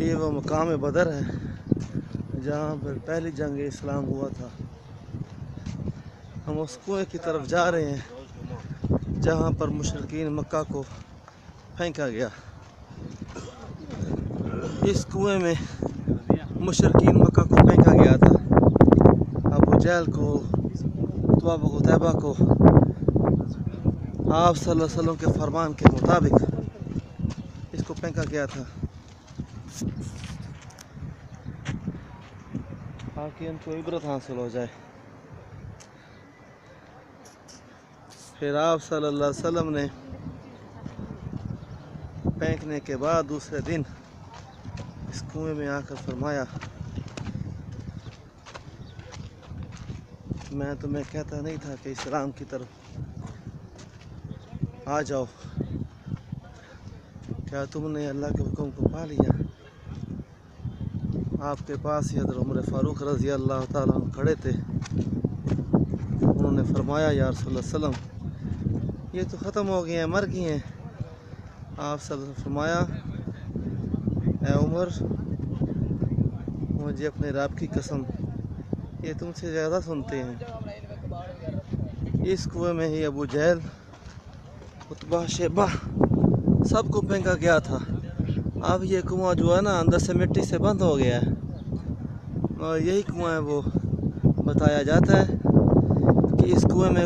یہ وہ مقام بدر ہے جہاں پر پہلی جنگ اسلام ہوا تھا۔ ہم اس کنویں کی طرف جا رہے ہیں جہاں پر مشرکین مکہ کو پھینکا گیا۔ اس کنویں میں مشرکین مکہ کو پھینکا گیا تھا۔ ابو جہل کو، عتبہ بن قتیبہ کو آپ صلی اللہ علیہ وسلم کے فرمان کے مطابق اس کو پھینکا گیا تھا تاکہ ان کو عبرت حاصل ہو جائے۔ پھر آپ صلی اللہ علیہ وسلم نے پھینکنے کے بعد دوسرے دن اس کنویں میں آ کر فرمایا، میں تمہیں کہتا نہیں تھا کہ اسلام کی طرف آ جاؤ، کیا تم نے اللہ کے حکم کو پا لیا؟ آپ کے پاس ہی حضرت عمر فاروق رضی اللہ تعالیٰ عنہ کھڑے تھے۔ انہوں نے فرمایا، یا رسول اللہ صلی اللہ علیہ وسلم، یہ تو ختم ہو گئے ہیں، مر گئی ہیں۔ آپ صلی اللہ علیہ وسلم نے فرمایا، اے عمر، مجھے اپنے رب کی قسم، یہ تم سے زیادہ سنتے ہیں۔ اس کنویں میں ہی ابو جہل، عتبہ، شیبہ سب کو پھینکا گیا تھا۔ اب یہ کنواں جو ہے نا اندر سے مٹی سے بند ہو گیا ہے، اور یہی کنواں ہے وہ بتایا جاتا ہے کہ اس کنویں میں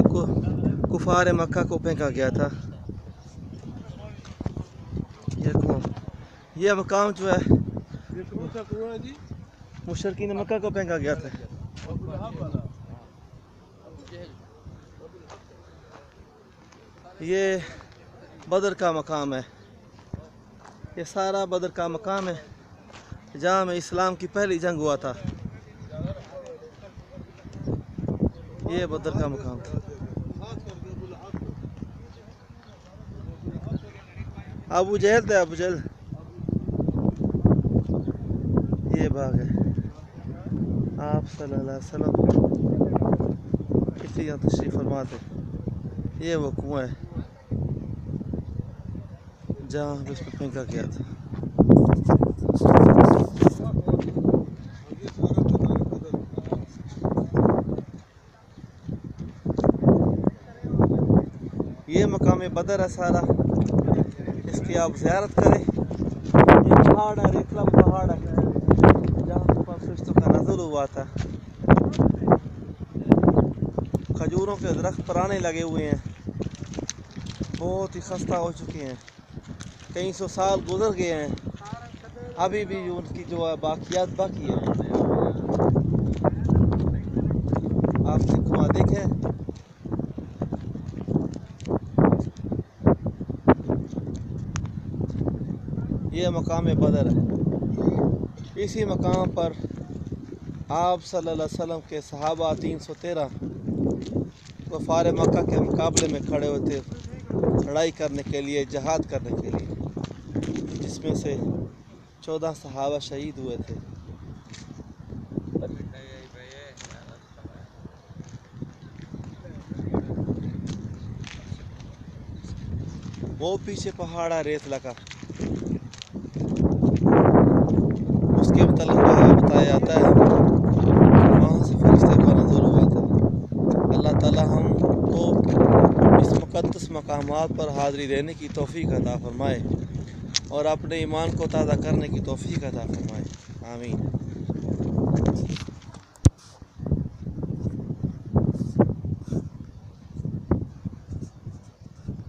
کفار مکہ کو پھینکا گیا تھا۔ یہ کنواں، یہ مقام جو ہے مشرکین مکہ کو پھینکا گیا تھا۔ یہ بدر کا مقام ہے، یہ سارا بدر کا مقام ہے جہاں میں اسلام کی پہلی جنگ ہوا تھا۔ یہ بدر کا مقام تھا۔ ابو جہل تھے، ابو جہل۔ یہ باغ ہے، آپ صلی اللہ علیہ وسلم اسی یہاں تشریف فرما تھے۔ یہ وہ کنواں ہے جہاں اس کو پھینکا گیا تھا۔ یہ مقام بدر ہے سارا، اس کی آپ زیارت کریں۔ یہ پہاڑ ہے، ریتلا پہاڑ ہے جہاں پر فرشتوں کا نزول ہوا تھا۔ کھجوروں کے درخت پرانے لگے ہوئے ہیں، بہت ہی خستہ ہو چکے ہیں، کئی سو سال گزر گئے ہیں، ابھی بھی ان کی جو ہے باقیات باقی ہے۔ آپ نے کنواں دیکھیں، یہ مقام بدر ہے۔ اسی مقام پر آپ صلی اللہ علیہ وسلم کے صحابہ 313 کفار مکہ کے مقابلے میں کھڑے ہوئے تھے، لڑائی کرنے کے لیے، جہاد کرنے کے لیے، جس میں سے 14 صحابہ شہید ہوئے تھے۔ وہ پیچھے پہاڑ ہے ریتلا کا، اس کے متعلق بتایا جاتا ہے وہاں سے فرشتے کا نزول ہوا تھا۔ اللہ تعالی ہم کو اس مقدس مقامات پر حاضری دینے کی توفیق عطا فرمائے اور اپنے ایمان کو تازہ کرنے کی توفیق عطا فرمائے، آمین۔